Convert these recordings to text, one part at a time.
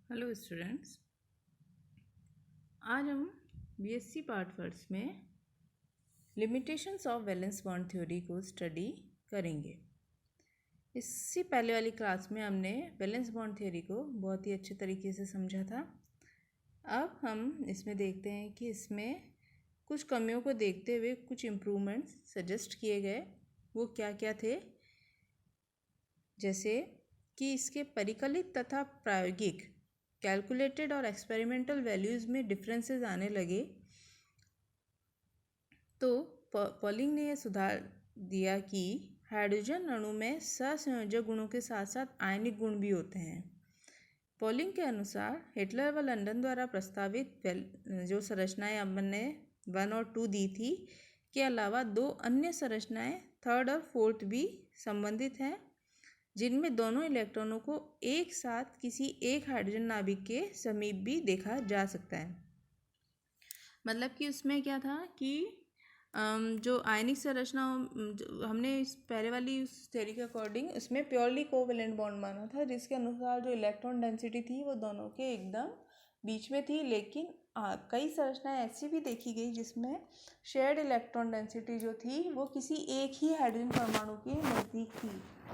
Hello students, आज हम BSc part first में limitations of valence bond theory को स्टडी करेंगे। इससे पहले वाली क्लास में हमने वैलेंस बॉन्ड थ्योरी को बहुत ही अच्छे तरीके से समझा था। अब हम इसमें देखते हैं कि इसमें कुछ कमियों को देखते हुए कुछ इम्प्रूवमेंट्स सजेस्ट किए गए। वो क्या क्या थे? जैसे कि इसके परिकलित तथा प्रायोगिक कैलकुलेटेड और एक्सपेरिमेंटल वैल्यूज़ में डिफरेंसेस आने लगे, तो पॉलिंग ने यह सुधार दिया कि हाइड्रोजन अणु में सहसंयोजक गुणों के साथ साथ आयनिक गुण भी होते हैं। पॉलिंग के अनुसार हिटलर व लंदन द्वारा प्रस्तावित जो संरचनाएं अपन ने 1 और 2 दी थी के अलावा दो अन्य संरचनाएं 3rd और 4th भी संबंधित हैं, जिनमें दोनों इलेक्ट्रॉनों को एक साथ किसी एक हाइड्रोजन नाभिक के समीप भी देखा जा सकता है। मतलब कि उसमें क्या था कि जो आयनिक संरचना हमने इस पहले वाली उस थ्योरी के अकॉर्डिंग उसमें प्योरली कोवैलेंट बॉन्ड माना था, जिसके अनुसार जो इलेक्ट्रॉन डेंसिटी थी वो दोनों के एकदम बीच में थी। लेकिन कई संरचनाएं ऐसी भी देखी गई जिसमें शेयर्ड इलेक्ट्रॉन डेंसिटी जो थी वो किसी एक ही हाइड्रोजन परमाणु के नज़दीक थी,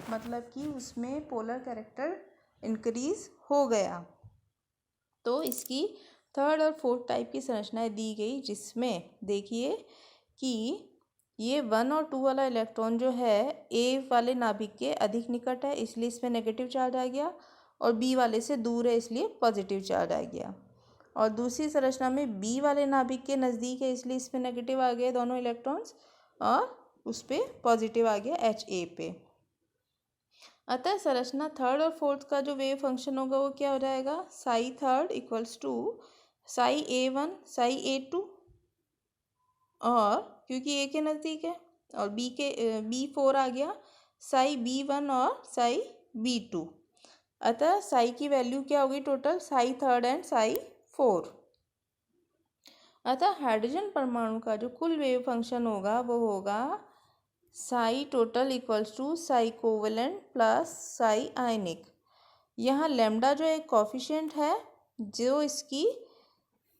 मतलब कि उसमें पोलर कैरेक्टर इंक्रीज हो गया। तो इसकी 3rd और 4th टाइप की संरचनाएं दी गई, जिसमें देखिए कि ये 1 और 2 वाला इलेक्ट्रॉन जो है ए वाले नाभिक के अधिक निकट है, इसलिए इसमें नेगेटिव चार्ज आ गया, और बी वाले से दूर है इसलिए पॉजिटिव चार्ज आ गया। और दूसरी संरचना में बी वाले नाभिक के नज़दीक है इसलिए इसमें नेगेटिव आ गए दोनों इलेक्ट्रॉन्स, और उस पर पॉजिटिव आ गया एच ए पे। अतः संरचना 3rd और 4th का जो वेव फंक्शन होगा वो क्या हो जाएगा? Psi 3rd equals to psi A1 psi A2, और क्योंकि ए के नज़दीक है, और B4 आ गया साई B1 और साई B2। अतः साई की वैल्यू क्या होगी? Total Sai 3rd and Sai 4। अतः हाइड्रोजन परमाणु का जो कुल वेव फंक्शन होगा वो होगा psi total equals to psi covalent plus psi ionic. यहाँ लैम्डा जो एक कॉफिशिएंट है जो इसकी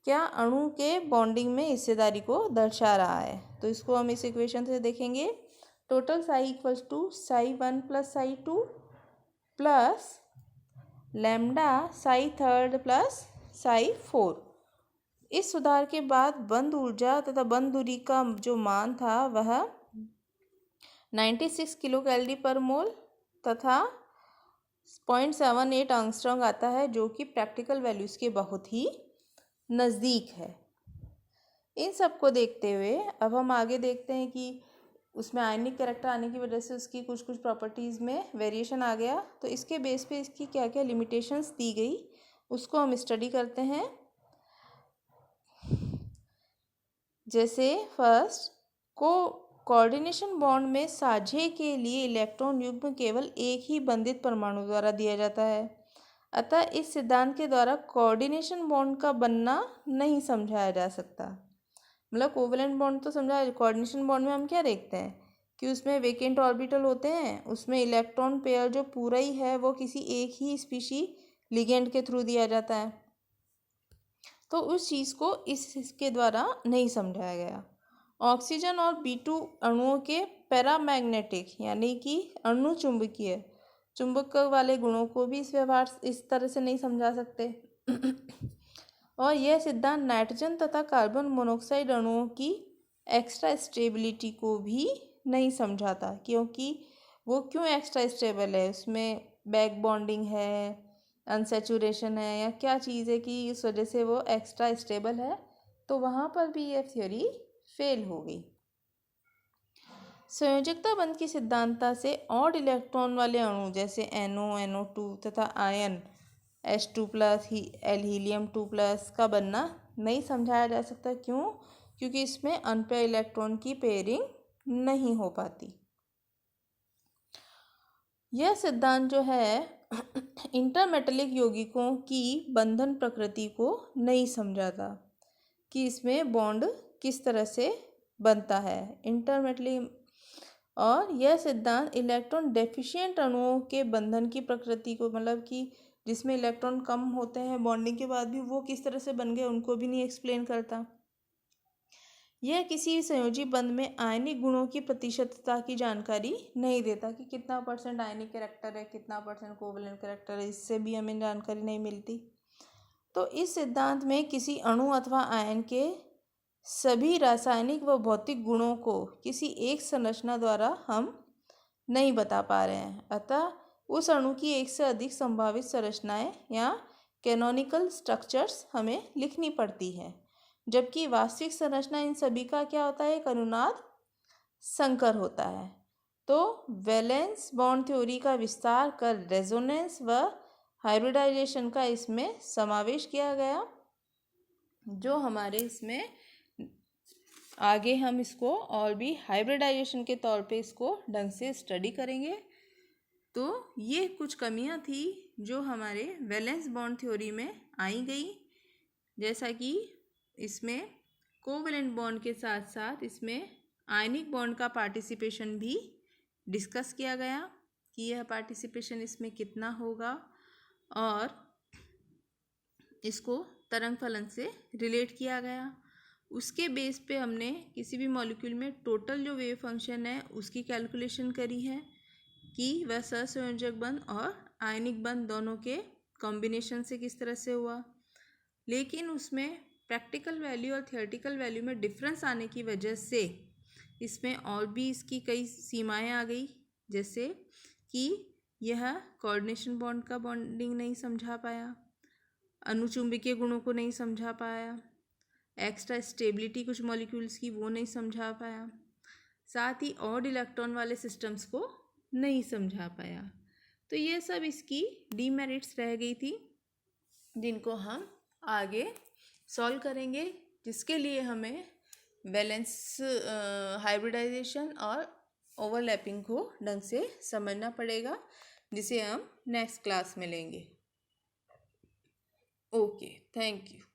क्या अणु के बॉन्डिंग में हिस्सेदारी को दर्शा रहा है, तो इसको हम इस इक्वेशन से देखेंगे। Total psi equals to psi 1 plus psi 2 plus lambda psi 3rd plus psi 4। इस सुधार के बाद बंद ऊर्जा तथा बंद दूरी का जो मान था वह 96 किलो कैलोरी पर मोल तथा 0.78 एंगस्ट्रॉम आता है, जो कि प्रैक्टिकल वैल्यूज़ के बहुत ही नज़दीक है। इन सब को देखते हुए अब हम आगे देखते हैं कि उसमें आयनिक कैरेक्टर आने की वजह से उसकी कुछ कुछ प्रॉपर्टीज़ में वेरिएशन आ गया, तो इसके बेस पे इसकी क्या क्या लिमिटेशंस दी गई उसको हम स्टडी करते हैं। जैसे फर्स्ट कोऑर्डिनेशन बॉन्ड में साझे के लिए इलेक्ट्रॉन युग्म केवल एक ही बंधित परमाणु द्वारा दिया जाता है, अतः इस सिद्धांत के द्वारा कोऑर्डिनेशन बॉन्ड का बनना नहीं समझाया जा सकता। मतलब कोवैलेंट बॉन्ड तो समझा, कोऑर्डिनेशन बॉन्ड में हम क्या देखते हैं कि उसमें वेकेंट ऑर्बिटल होते हैं, उसमें इलेक्ट्रॉन पेयर जो पूरा ही है वो किसी एक ही स्पीशी लिगेंड के थ्रू दिया जाता है, तो उस चीज़ को इसके द्वारा नहीं समझाया गया। ऑक्सीजन और B2 अणुओं के पैरामैग्नेटिक यानी कि अणु चुंबक वाले गुणों को भी इस व्यवहार इस तरह से नहीं समझा सकते। और यह सिद्धांत नाइट्रोजन तथा कार्बन मोनोऑक्साइड अणुओं की एक्स्ट्रा स्टेबिलिटी को भी नहीं समझाता, क्योंकि वो क्यों एक्स्ट्रा स्टेबल है, उसमें बैक बॉन्डिंग है, अनसेचुरेशन है, या क्या चीज़ है कि इस वजह से वो एक्स्ट्रा स्टेबल है, तो वहाँ पर भी यह थ्योरी फेल हो गई। संयोजकता बंध की सिद्धांतता से ऑड इलेक्ट्रॉन वाले अणु जैसे NO, NO2 तथा ion H2 plus helium 2 plus का बनना नहीं समझाया जा सकता। क्यों? क्योंकि इसमें अनपेयर इलेक्ट्रॉन की पेयरिंग नहीं हो पाती। यह सिद्धांत जो है इंटरमेटलिक यौगिकों की बंधन प्रकृति को नहीं समझाता कि इसमें बॉन्ड किस तरह से बनता है इंटरमेटलिक, और यह सिद्धांत इलेक्ट्रॉन डेफिशिएंट अणुओं के बंधन की प्रकृति को, मतलब कि जिसमें इलेक्ट्रॉन कम होते हैं बॉन्डिंग के बाद भी, वो किस तरह से बन गए उनको भी नहीं एक्सप्लेन करता। यह किसी संयोजी बंध में आयनिक गुणों की प्रतिशतता की जानकारी नहीं देता कि कितना % आयनिक कैरेक्टर है, कितना % कोवलेंट कैरेक्टर है, इससे भी हमें जानकारी नहीं मिलती। तो इस सिद्धांत में किसी अणु अथवा आयन के सभी रासायनिक व भौतिक गुणों को किसी एक संरचना द्वारा हम नहीं बता पा रहे हैं, अतः उस अणु की एक से अधिक संभावित संरचनाएं या कैनोनिकल स्ट्रक्चर्स हमें लिखनी पड़ती है, जबकि वास्तविक संरचना इन सभी का क्या होता है, एक अनुनाद संकर होता है। तो वैलेंस बॉन्ड थ्योरी का विस्तार कर रेजोनेंस व हाइब्रिडाइजेशन का इसमें समावेश किया गया, जो हमारे इसमें आगे हम इसको और भी हाइब्रिडाइजेशन के तौर पे इसको ढंग से स्टडी करेंगे। तो ये कुछ कमियां थी जो हमारे वैलेंस बॉन्ड थ्योरी में आई गई, जैसा कि इसमें कोवैलेंट बॉन्ड के साथ साथ इसमें आयनिक बॉन्ड का पार्टिसिपेशन भी डिस्कस किया गया कि यह पार्टिसिपेशन इसमें कितना होगा, और इसको तरंग फलन से रिलेट किया गया। उसके बेस पे हमने किसी भी मॉलिक्यूल में टोटल जो वेव फंक्शन है उसकी कैलकुलेशन करी है कि वह सहसंयोजक बंध और आयनिक बंध दोनों के कॉम्बिनेशन से किस तरह से हुआ। लेकिन उसमें प्रैक्टिकल वैल्यू और थियोरेटिकल वैल्यू में डिफरेंस आने की वजह से इसमें और भी इसकी कई सीमाएं आ गई, जैसे कि यह कोऑर्डिनेशन बॉन्ड का बॉन्डिंग नहीं समझा पाया, अनुचुंबकीय गुणों को नहीं समझा पाया, एक्स्ट्रा स्टेबिलिटी कुछ मॉलिक्यूल्स की वो नहीं समझा पाया, साथ ही ऑड इलेक्ट्रॉन वाले सिस्टम्स को नहीं समझा पाया। तो ये सब इसकी डीमेरिट्स रह गई थी, जिनको हम आगे सॉल्व करेंगे, जिसके लिए हमें बैलेंस हाइब्रिडाइजेशन और ओवरलैपिंग को ढंग से समझना पड़ेगा, जिसे हम नेक्स्ट क्लास में लेंगे। Okay, thank you.